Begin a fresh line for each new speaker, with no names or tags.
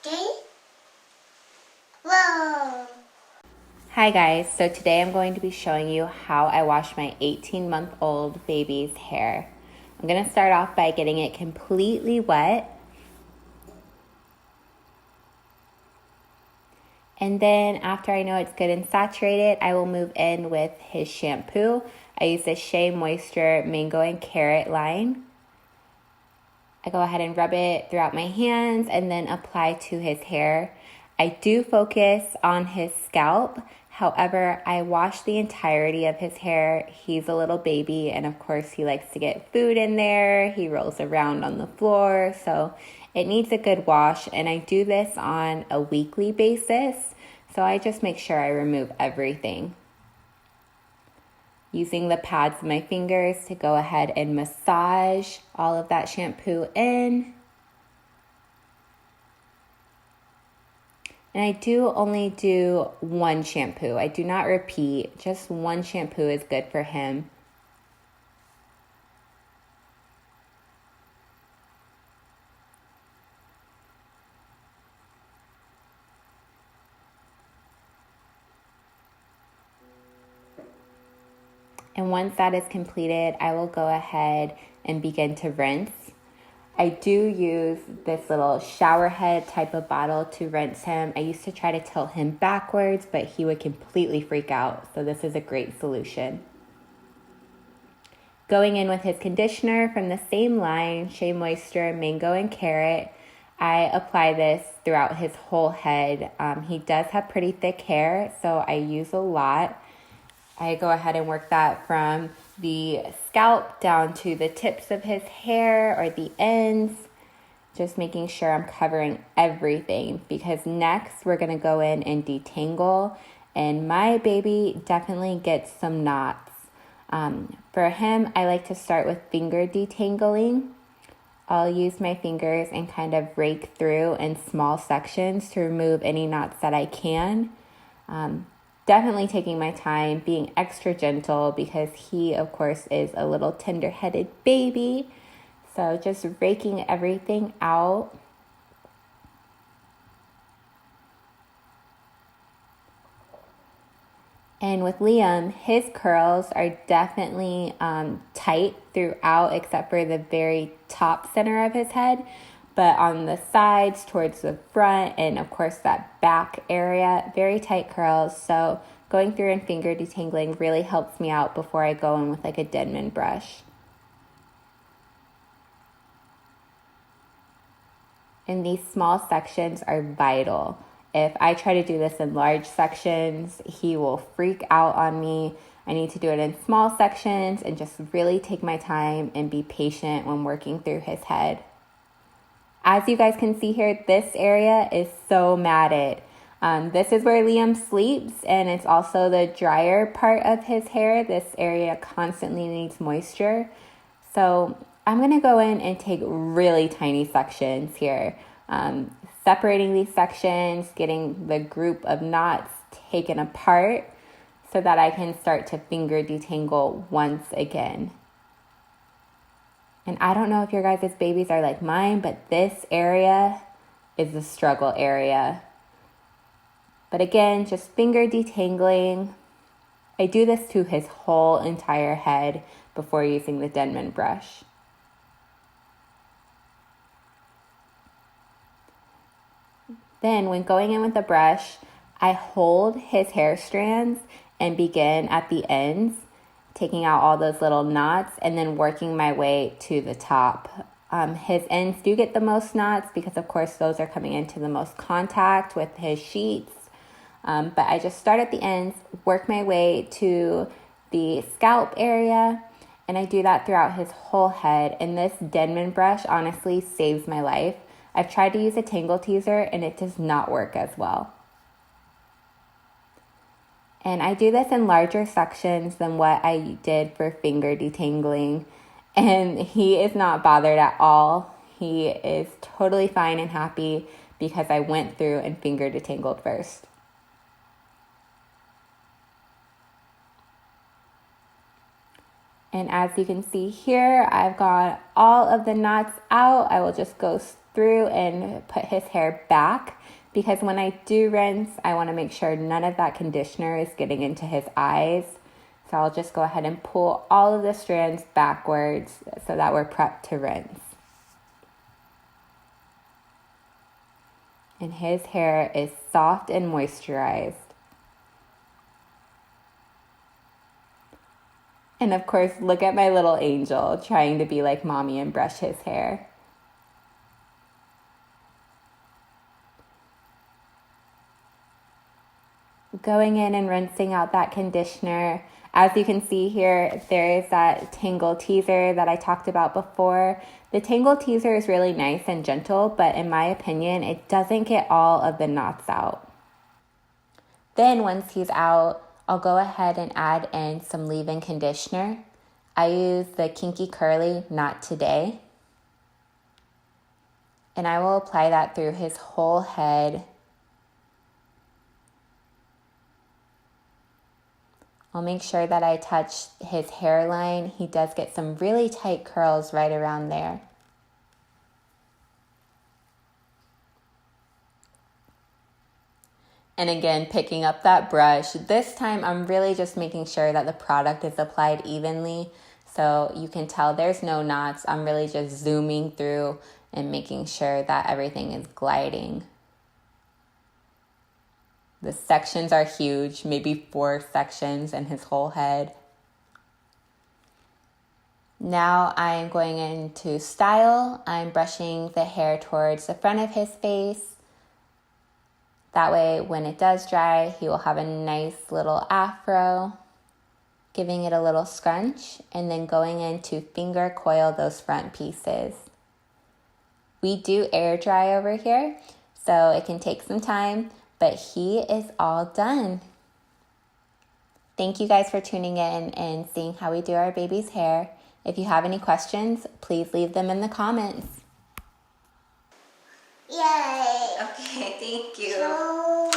Okay? Whoa!
Hi guys, so today I'm going to be showing you how I wash my 18-month-old baby's hair. I'm going to start off by getting it completely wet. And then after I know it's good and saturated, I will move in with his shampoo. I use the Shea Moisture Mango and Carrot line. I go ahead and rub it throughout my hands and then apply to his hair. I do focus on his scalp. However, I wash the entirety of his hair. He's a little baby, and of course he likes to get food in there. He rolls around on the floor, so it needs a good wash. And I do this on a weekly basis, so I just make sure I remove everything. Using the pads of my fingers to go ahead and massage all of that shampoo in. And I do only do one shampoo. I do not repeat. Just one shampoo is good for him. And once that is completed, I will go ahead and begin to rinse. I do use this little shower head type of bottle to rinse him. I used to try to tilt him backwards, but he would completely freak out. So this is a great solution. Going in with his conditioner from the same line, Shea Moisture Mango and Carrot. I apply this throughout his whole head. He does have pretty thick hair, so I use a lot. I go ahead and work that from the scalp down to the tips of his hair or the ends, just making sure I'm covering everything, because next we're going to go in and detangle, and my baby definitely gets some knots. For him, I like to start with finger detangling. I'll use my fingers and kind of rake through in small sections to remove any knots that I can. Definitely taking my time, being extra gentle, because he, of course, is a little tender-headed baby. So just raking everything out. And with Liam, his curls are definitely tight throughout, except for the very top center of his head. But on the sides, towards the front, and of course that back area, very tight curls. So going through and finger detangling really helps me out before I go in with like a Denman brush. And these small sections are vital. If I try to do this in large sections, he will freak out on me. I need to do it in small sections and just really take my time and be patient when working through his head. As you guys can see here, this area is so matted. This is where Liam sleeps, and it's also the drier part of his hair. This area constantly needs moisture. So I'm going to go in and take really tiny sections here, separating these sections, getting the group of knots taken apart so that I can start to finger detangle once again. And I don't know if your guys' babies are like mine, but this area is the struggle area. But again, just finger detangling. I do this to his whole entire head before using the Denman brush. Then when going in with the brush, I hold his hair strands and begin at the ends, taking out all those little knots and then working my way to the top. His ends do get the most knots because, of course, those are coming into the most contact with his sheets. But I just start at the ends, work my way to the scalp area, and I do that throughout his whole head. And this Denman brush honestly saves my life. I've tried to use a tangle teaser and it does not work as well. And I do this in larger sections than what I did for finger detangling. And he is not bothered at all. He is totally fine and happy because I went through and finger detangled first. And as you can see here, I've got all of the knots out. I will just go through and put his hair back, because when I do rinse, I want to make sure none of that conditioner is getting into his eyes. So I'll just go ahead and pull all of the strands backwards so that we're prepped to rinse. And his hair is soft and moisturized. And of course, look at my little angel trying to be like mommy and brush his hair. Going in and rinsing out that conditioner. As you can see here, there is that Tangle teaser that I talked about before. The Tangle teaser is really nice and gentle, but in my opinion, it doesn't get all of the knots out. Then once he's out, I'll go ahead and add in some leave-in conditioner. I use the Kinky Curly Not Today. And I will apply that through his whole head. I'll make sure that I touch his hairline. He does get some really tight curls right around there. And again, picking up that brush. This time I'm really just making sure that the product is applied evenly. So you can tell there's no knots. I'm really just zooming through and making sure that everything is gliding. The sections are huge, maybe 4 sections in his whole head. Now I'm going into style. I'm brushing the hair towards the front of his face. That way, when it does dry, he will have a nice little afro, giving it a little scrunch, and then going in to finger coil those front pieces. We do air dry over here, so it can take some time, but he is all done. Thank you guys for tuning in and seeing how we do our baby's hair. If you have any questions, please leave them in the comments.
Yay!
Okay, thank you.
So